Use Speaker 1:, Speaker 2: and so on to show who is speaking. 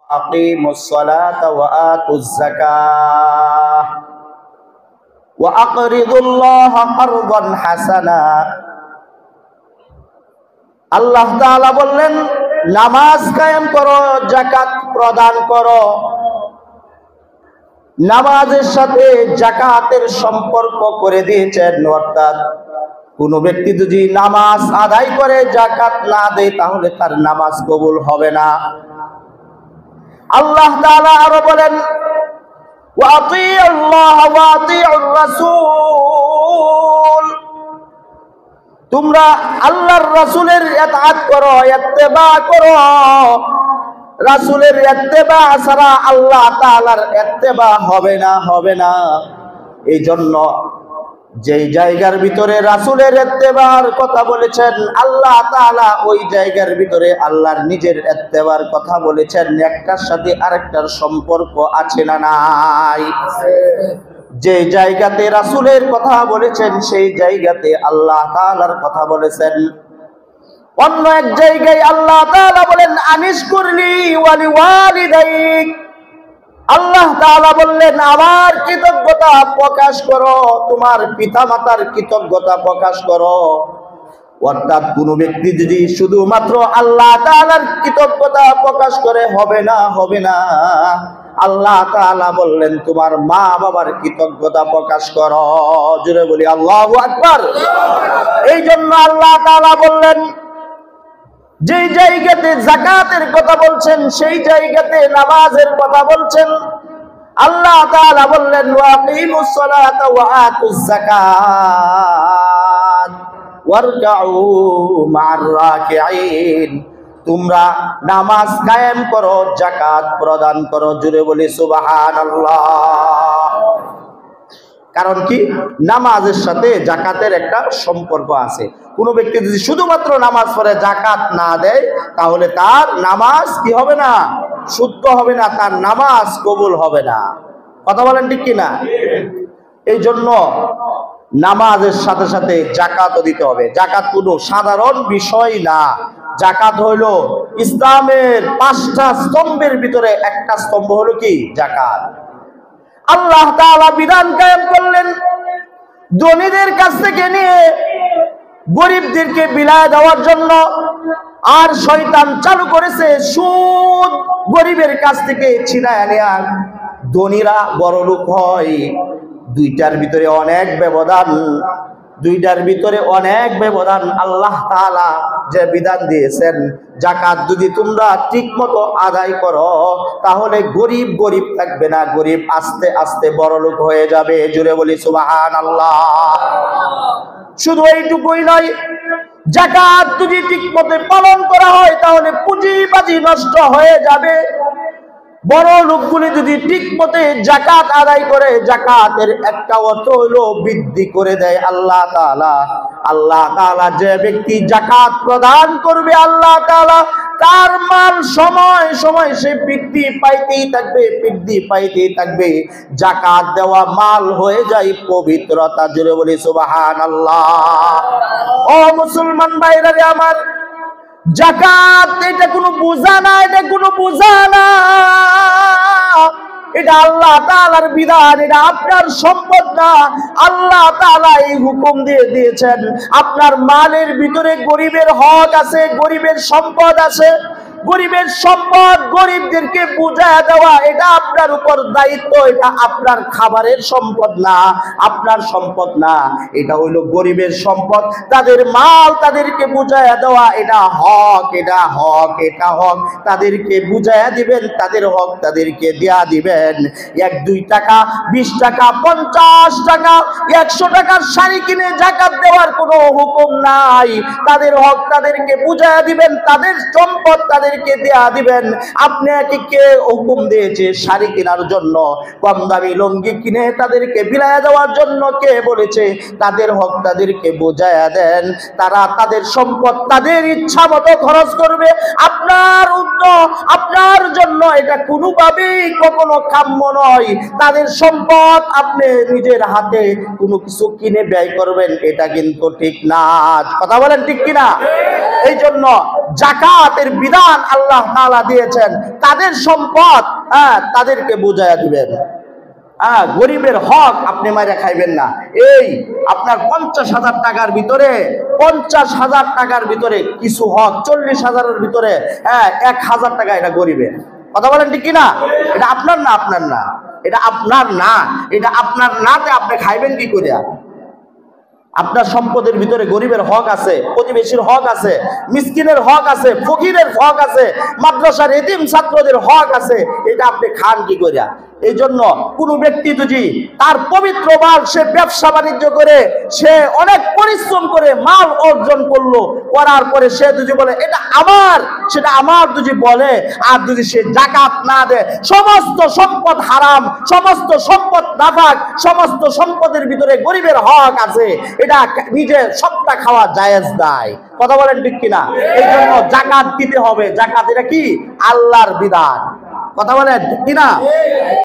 Speaker 1: আকিমুস সালাতা ওয়া আতুজ যাকাহ ওয়া আকরিদুল্লাহা কারদান হাসানা। আল্লাহ তাআলা বললেন, নামাজ কায়েম করো, যাকাত প্রদান করো। নামাজের সাথে যাকাতের সম্পর্ক করে দিয়েছেন, অর্থাৎ কোন ব্যক্তি যদি নামাজ আদায় করে যাকাত না দেয় তাহলে তার নামাজ কবুল হবে না। আল্লাহ তাআলা আরো বলেন, ওয়া আতিউল্লাহ ওয়া আতিউর রাসূল, তোমরা আল্লাহর রাসূলের ইতাআত করো, ইত্তেবা করো। রাসূলের ইত্তেবা ছাড়া আল্লাহ তাআলার ইত্তেবা হবে না। এই জন্য যেই জায়গার ভিতরে রাসূলের ইত্তেবার কথা বলেছেন আল্লাহ তাআলা, ওই জায়গার ভিতরে আল্লাহর নিজের ইত্তেবার কথা বলেছেন। একটার সাথে আরেকটার সম্পর্ক আছে না নাই? যে জায়গাতে রাসূলের কথা বলেছেন সেই জায়গাতে আল্লাহ তাআলার কথা বলেছেন। অন্য এক জায়গায় আল্লাহ তাআলা বলেন, আনিশকুরলি ওয়া লিওয়ালিদাইক। আল্লাহ তাআলা বললেন, আমার কৃতজ্ঞতা প্রকাশ করো, তোমার পিতামাতার কৃতজ্ঞতা প্রকাশ করো। অর্থাৎ কোন ব্যক্তি যদি শুধুমাত্র আল্লাহ তাআলার কৃতজ্ঞতা প্রকাশ করে হবে না। আল্লাহ তাআলা বললেন, তোমার মা বাবার কৃতজ্ঞতা প্রকাশ করো। জোরে বলি আল্লাহু আকবার। এই জন্য আল্লাহ তাআলা বললেন, যেই জায়গাতে যাকাতের কথা বলছেন সেই জায়গাতে নামাজের কথা বলছেন। আল্লাহ তাআলা বললেন, ওয়া আকিমুস সালাতা ওয়া আতুজ যাকাত ওয়ারকাউ মা'আর রাকিঈন, তোমরা নামাজ কায়েম করো, যাকাত প্রদান করো। জোরে বলি সুবহানাল্লাহ। কারণ কি? নামাজের সাথে যাকাতের একটা সম্পর্ক আছে। কোন ব্যক্তি যদি শুধুমাত্র নামাজ পড়ে যাকাত না দেয় তাহলে তার নামাজ কি হবে না? শুদ্ধ হবে না, তার নামাজ কবুল হবে না। কথা বলেন ঠিক কিনা? এই জন্য নামাজের সাথে সাথে যাকাতও দিতে হবে। যাকাত কোনো সাধারণ বিষয় না। যাকাত হইল ইসলামের 5টা স্তম্ভের ভিতরে একটা স্তম্ভ হলো কি? যাকাত। আল্লাহ তাআলা বিধান কায়েম করলেন, ধনীদের কাছ থেকে নিয়ে গরিবদেরকে বিলায় দেওয়ার জন্য। আর শয়তান চালু করেছে সুদ, গরিবের কাছ থেকে ছিনায় নেয়া। ধনীরা বড়লোক হয়। দুইটার ভিতরে অনেক ব্যবধান। আল্লাহ তাআলা যে বিধান দিয়েছেন, যাকাত যদি তোমরা ঠিকমতো আদায় করো তাহলে গরিব থাকবে না, গরিব আস্তে আস্তে বড়লোক হয়ে যাবে। জোরে বলি সুবহানাল্লাহ। শুধু এইটুকুই নয়, যাকাত যদি ঠিকমতো পালন করা হয় তাহলে পুঁজিবাজি নষ্ট হয়ে যাবে। বড় লোকগুলি যদি ঠিকমতো যাকাত আদায় করে, যাকাতের একটা অর্থ হলো বৃদ্ধি করে দেয় আল্লাহ তাআলা। আল্লাহ তাআলা যে ব্যক্তি যাকাত প্রদান করবে আল্লাহ তাআলা তার মাল সময় সময় সে বৃদ্ধি পাইতেই থাকবে। যাকাত দেওয়া মাল হয়ে যায় পবিত্রতা। জুড়ে বলি সুবহানাল্লাহ। ও মুসলমান ভাইরা রে আমার, যাকাত এটা কোনো বোঝা না, এটা আল্লাহ তাআলার বিধান, এটা আপনার সম্পদ না। আল্লাহ তাআলা এই হুকুম দিয়েছেন, আপনার মালের ভিতরে গরিবের হক আছে, গরিবের সম্পদ আছে। গরিবের সম্পদ গরিবদেরকে বুঝায় দেওয়া এটা আপনার উপর দায়িত্ব। এটা আপনার খাবারের সম্পদ না, আপনার সম্পদ না। এটা হইলো গরিবের সম্পদ, তাদের মাল তাদেরকে বুঝায় দেওয়া। এটা হক। তাদেরকে বুঝায় দিবেন, তাদের হক তাদেরকে দেয়া দিবেন। 1-2 টাকা, 20 টাকা, 50 টাকা, 100 টাকার শাড়ি কিনে যাকাত দেওয়ার কোনো হুকুম নাই। তাদের হক তাদেরকে বুঝায় দিবেন, তাদের সম্পদ তাদেরকে দেয়া দিবেন। আপনাকে কে হুকুম দিয়েছে শাড়ি কেনার জন্য? কম দামি লুঙ্গি কিনে তাদেরকে বিলায় দেওয়ার জন্য কে বলেছে? তাদের হক তাদেরকে বুঝায়া দেন। তারা তাদের সম্পদ তাদের ইচ্ছা মতো খরচ করবে। আপনার জন্য এটা কোনোভাবেই কখনো কাম্য নয়। তাদের সম্পদ আপনি নিজের হাতে কোনো কিছু কিনে ব্যয় করবেন, এটা কিন্তু ঠিক না। কথা বলেন ঠিক কিনা? এই জন্য যাকাতের বিধান আল্লাহ তাআলা দিয়েছেন, তাদের সম্পদ তাদেরকে বুঝাইয়া দিবেন। গরিবের হক আপনি মাইরা খাইবেন না। এই আপনার 50,000 টাকার ভিতরে, 50,000 টাকার ভিতরে কিছু হক, 40,000-এর ভিতরে 1,000 টাকা এটা গরিবের। কথা বলেন ঠিক কিনা? এটা আপনার না, আপনার না, এটা আপনার না, এটা আপনার নাতে আপনি খাইবেন কি করে? আপনার সম্পদের ভিতরে গরিবের হক আছে, প্রতিবেশীর হক আছে, মিসকিনের হক আছে, ফকিরের হক আছে, মাদ্রাসার এতিম ছাত্রদের হক আছে, এটা আপনি খান কি করে? এই জন্য কোন ব্যক্তি যদি তার পবিত্র মাল সে ব্যবসা বাণিজ্য করে, সে অনেক পরিশ্রম করে মাল অর্জন করলো, করার পরে সে যদি বলে এটা আমার, সেটা আমার যদি বলে, আর যদি সে যাকাত না দেয়, সমস্ত সম্পদ হারাম, সমস্ত সম্পদ নাপাক, সমস্ত সম্পদের ভিতরে গরিবের হক আছে, এটা নিজে সবটা খাওয়া জায়েজ নাই। কথা বলেন ঠিক কিনা? এই জন্য যাকাত দিতে হবে। যাকাত এটা কি? আল্লাহর বিধান। কথা বলেন ঠিক কিনা?